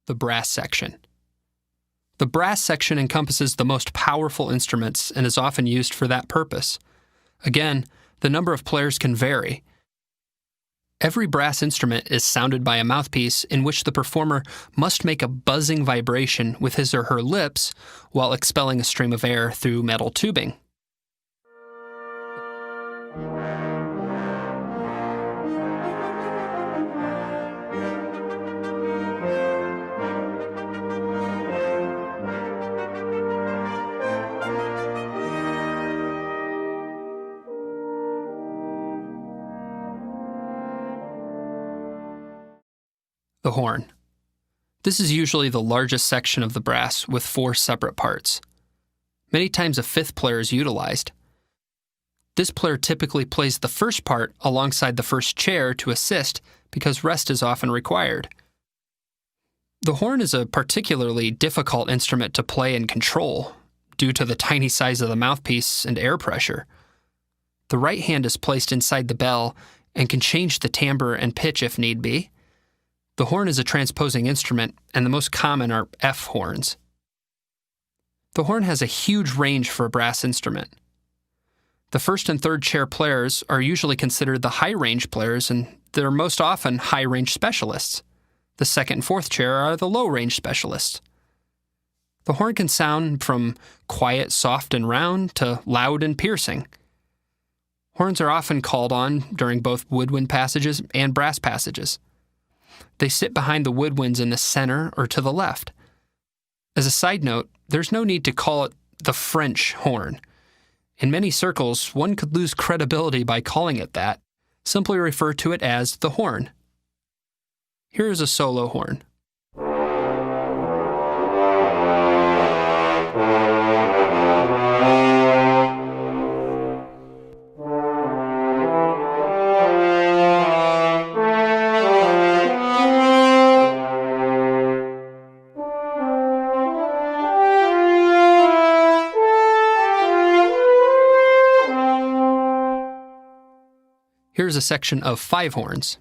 The brass section. The brass section encompasses the most powerful instruments and is often used for that purpose. Again, the number of players can vary. Every brass instrument is sounded by a mouthpiece in which the performer must make a buzzing vibration with his or her lips while expelling a stream of air through metal tubing. The horn. This is usually the largest section of the brass with 4 separate parts. Many times a 5th player is utilized. This player typically plays the first part alongside the first chair to assist because rest is often required. The horn is a particularly difficult instrument to play and control due to the tiny size of the mouthpiece and air pressure. The right hand is placed inside the bell and can change the timbre and pitch if need be. The horn is a transposing instrument, and the most common are F horns. The horn has a huge range for a brass instrument. The first and third chair players are usually considered the high-range players, and they're most often high-range specialists. The second and fourth chair are the low-range specialists. The horn can sound from quiet, soft, and round to loud and piercing. Horns are often called on during both woodwind passages and brass passages. They sit behind the woodwinds in the center or to the left. As a side note, there's no need to call it the French horn. In many circles, one could lose credibility by calling it that. Simply refer to it as the horn. Here is a solo horn. Here's a section of 5 horns.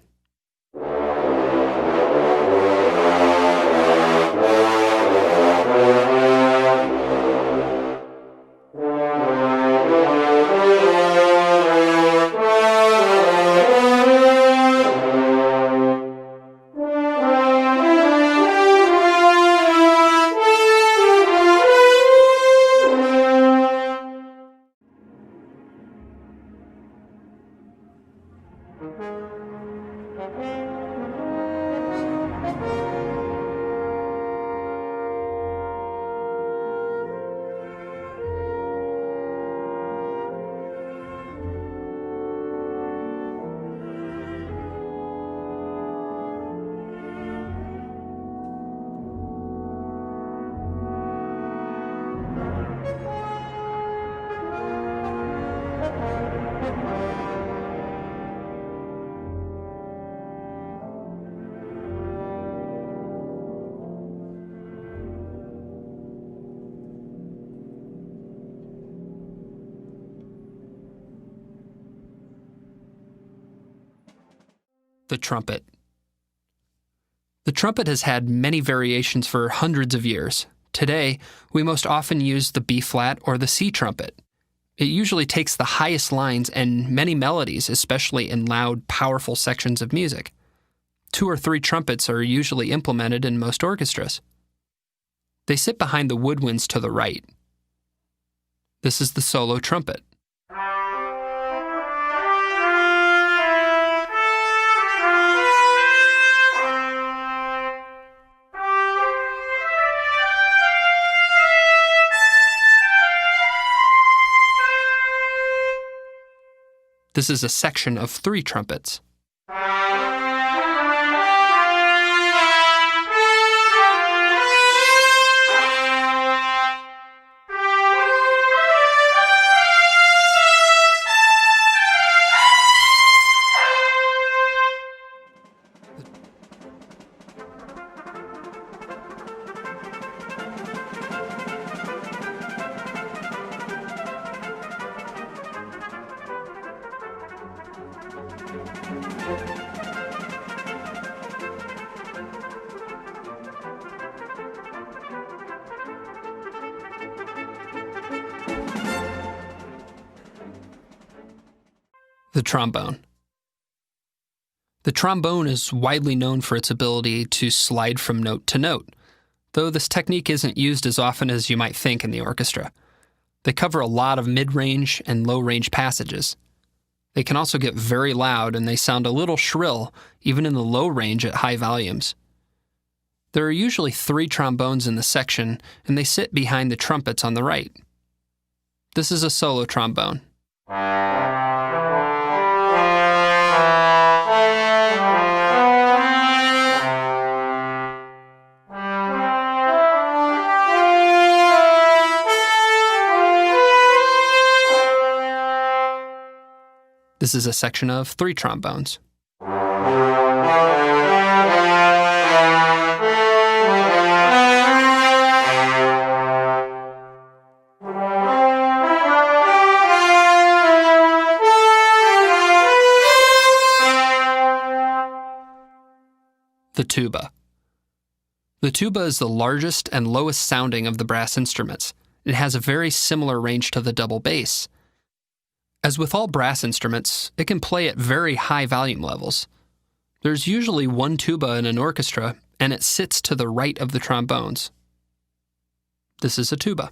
The trumpet. The trumpet has had many variations for hundreds of years. Today, we most often use the B-flat or the C trumpet. It usually takes the highest lines and many melodies, especially in loud, powerful sections of music. 2 or 3 trumpets are usually implemented in most orchestras. They sit behind the woodwinds to the right. This is the solo trumpet. This is a section of 3 trumpets. The trombone. The trombone is widely known for its ability to slide from note to note, though this technique isn't used as often as you might think in the orchestra. They cover a lot of mid-range and low-range passages. They can also get very loud, and they sound a little shrill, even in the low range at high volumes. There are usually 3 trombones in the section, and they sit behind the trumpets on the right. This is a solo trombone. This is a section of 3 trombones. The tuba. The tuba is the largest and lowest sounding of the brass instruments. It has a very similar range to the double bass. As with all brass instruments, it can play at very high volume levels. There's usually 1 tuba in an orchestra, and it sits to the right of the trombones. This is a tuba.